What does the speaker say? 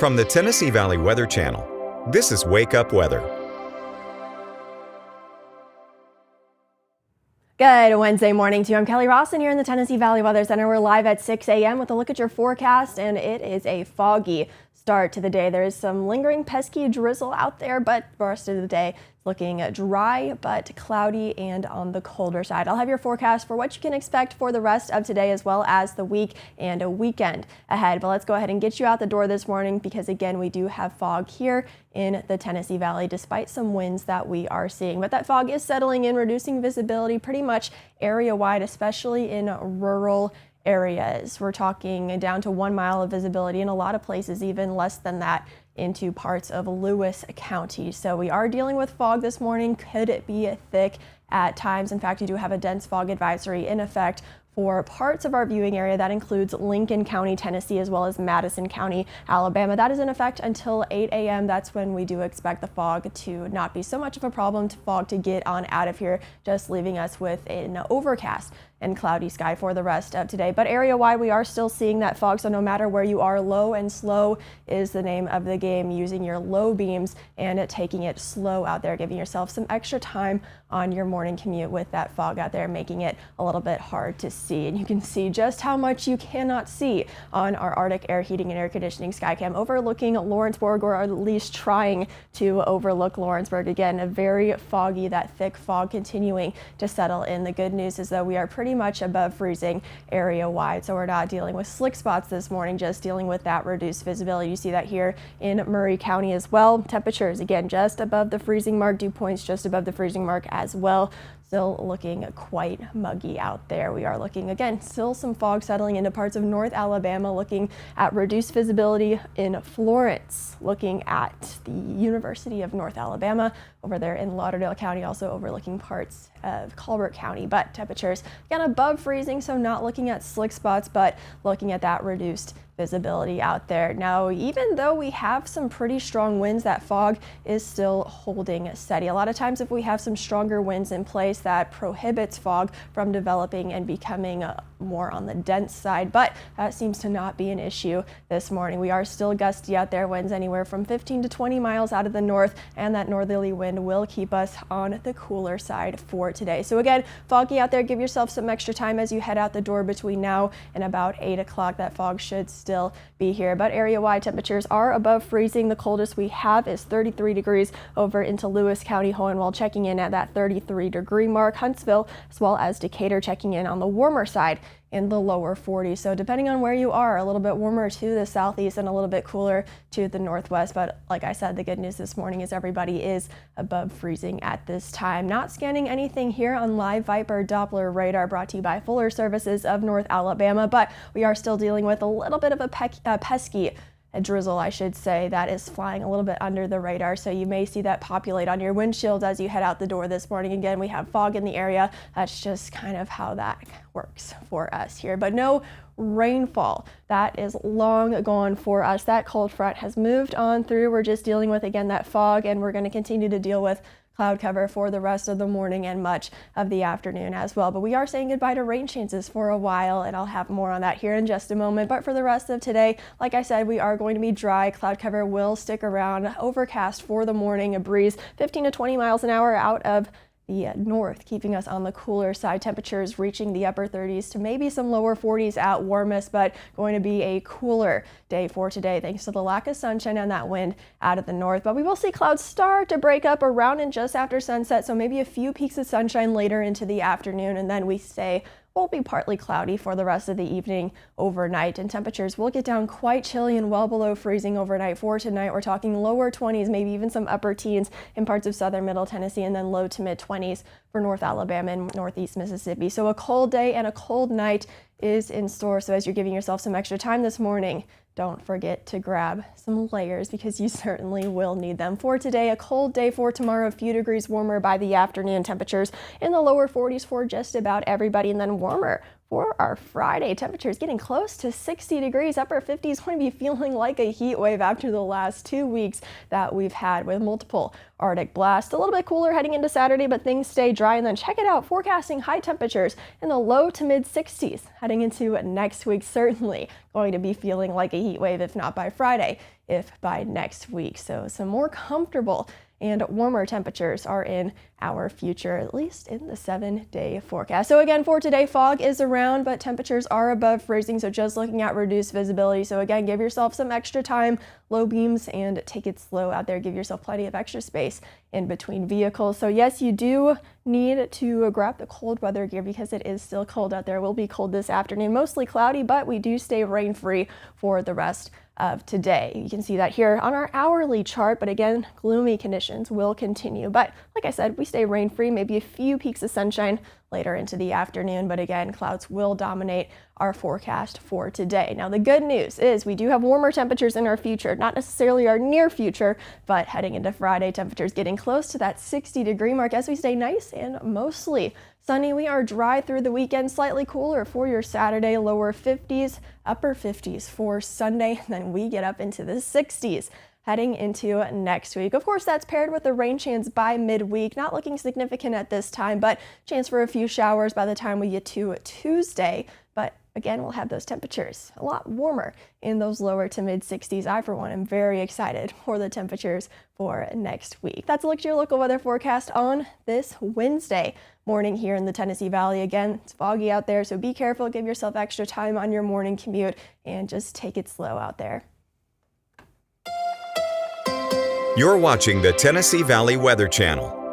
From the Tennessee Valley Weather Channel, this is Wake Up Weather. Good Wednesday morning to you. I'm Kelly Rawson here in the Tennessee Valley Weather Center. We're live at 6 a.m. with a look at your forecast, and it is a foggy start to the day. There is some lingering pesky drizzle out there, but the rest of the day is looking dry but cloudy and on the colder side. I'll have your forecast for what you can expect for the rest of today as well as the week and a weekend ahead. But let's go ahead and get you out the door this morning because, again, we do have fog here in the Tennessee Valley despite some winds that we are seeing. But that fog is settling in, reducing visibility pretty much area-wide, especially in rural areas. We're talking down to 1 mile of visibility in a lot of places, even less than that into parts of Lewis County. So we are dealing with fog this morning. Could it be thick at times? In fact, you do have a dense fog advisory in effect for parts of our viewing area. That includes Lincoln County, Tennessee, as well as Madison County, Alabama. That is in effect until 8 a.m. That's when we do expect the fog to not be so much of a problem, fog to get on out of here, just leaving us with an overcast and cloudy sky for the rest of today. But area-wide, we are still seeing that fog, so no matter where you are, low and slow is the name of the game, using your low beams and taking it slow out there, giving yourself some extra time on your morning commute with that fog out there, making it a little bit hard to see. And you can see just how much you cannot see on our Arctic Air Heating and Air Conditioning Skycam overlooking Lawrenceburg, or at least trying to overlook Lawrenceburg. Again, a very foggy, that thick fog continuing to settle in. The good news is that we are pretty much above freezing area-wide, so we're not dealing with slick spots this morning, just dealing with that reduced visibility. You see that here in Murray County as well. Temperatures, again, just above the freezing mark. Dew points just above the freezing mark as well. Still looking quite muggy out there. We are looking, again, still some fog settling into parts of North Alabama, looking at reduced visibility in Florence, looking at the University of North Alabama over there in Lauderdale County, also overlooking parts of Colbert County. But temperatures, again, above freezing, so not looking at slick spots, but looking at that reduced visibility out there. Now, even though we have some pretty strong winds, that fog is still holding steady. A lot of times if we have some stronger winds in place, that prohibits fog from developing and becoming more on the dense side, but that seems to not be an issue this morning. We are still gusty out there, winds anywhere from 15 to 20 miles out of the north, and that northerly wind will keep us on the cooler side for today. So again, foggy out there. Give yourself some extra time as you head out the door between now and about 8 o'clock. That fog should still be here, but area-wide temperatures are above freezing. The coldest we have is 33 degrees over into Lewis County. Hohenwald checking in at that 33-degree mark. Huntsville as well as Decatur checking in on the warmer side in the lower 40s. So depending on where you are, a little bit warmer to the southeast and a little bit cooler to the northwest. But like I said, the good news this morning is everybody is above freezing at this time. Not scanning anything here on Live Viper Doppler radar, brought to you by Fuller Services of North Alabama, but we are still dealing with a little bit of a pesky drizzle, I should say, that is flying a little bit under the radar. So you may see that populate on your windshields as you head out the door this morning. Again, we have fog in the area. That's just kind of how that works for us here, but no rainfall. That is long gone for us. That cold front has moved on through. We're just dealing with, again, that fog, and we're going to continue to deal with cloud cover for the rest of the morning and much of the afternoon as well. But we are saying goodbye to rain chances for a while, and I'll have more on that here in just a moment. But for the rest of today, like I said, we are going to be dry. Cloud cover will stick around. Overcast for the morning, a breeze 15 to 20 miles an hour out of the north, keeping us on the cooler side. Temperatures reaching the upper 30s to maybe some lower 40s at warmest, but going to be a cooler day for today thanks to the lack of sunshine and that wind out of the north. But we will see clouds start to break up around and just after sunset, so maybe a few peaks of sunshine later into the afternoon, and then we stay will be partly cloudy for the rest of the evening overnight, and temperatures will get down quite chilly and well below freezing overnight. For tonight, we're talking lower 20s, maybe even some upper teens in parts of southern middle Tennessee, and then low to mid 20s for North Alabama and northeast Mississippi. So a cold day and a cold night is in store. So as you're giving yourself some extra time this morning, don't forget to grab some layers because you certainly will need them. For today, a cold day. For tomorrow, a few degrees warmer by the afternoon. Temperatures in the lower 40s for just about everybody, and then warmer for our Friday. Temperatures getting close to 60 degrees, upper 50s. Going to be feeling like a heat wave after the last 2 weeks that we've had with multiple Arctic blasts. A little bit cooler heading into Saturday, but things stay dry. And then check it out, forecasting high temperatures in the low to mid 60s heading into next week. Certainly going to be feeling like a heat wave, if not by Friday if by next week. So some more comfortable and warmer temperatures are in our future, at least in the 7-day forecast. So again, for today, fog is around, but temperatures are above freezing. So just looking at reduced visibility. So again, give yourself some extra time, low beams, and take it slow out there. Give yourself plenty of extra space in between vehicles. So yes, you do need to grab the cold weather gear because it is still cold out there. It will be cold this afternoon, mostly cloudy, but we do stay rain free for the rest of today. You can see that here on our hourly chart, but again, gloomy conditions will continue. But like I said, we stay rain free, maybe a few peaks of sunshine later into the afternoon, but again, clouds will dominate our forecast for today. Now, the good news is we do have warmer temperatures in our future, not necessarily our near future, but heading into Friday, temperatures getting close to that 60-degree mark as we stay nice and mostly sunny. We are dry through the weekend, slightly cooler for your Saturday, lower 50s, upper 50s for Sunday. Then we get up into the 60s heading into next week. Of course, that's paired with a rain chance by midweek, not looking significant at this time, but chance for a few showers by the time we get to Tuesday. But again, we'll have those temperatures a lot warmer in those lower to mid 60s. I, for one, am very excited for the temperatures for next week. That's a look at your local weather forecast on this Wednesday morning here in the Tennessee Valley. Again, it's foggy out there, so be careful. Give yourself extra time on your morning commute and just take it slow out there. You're watching the Tennessee Valley Weather Channel.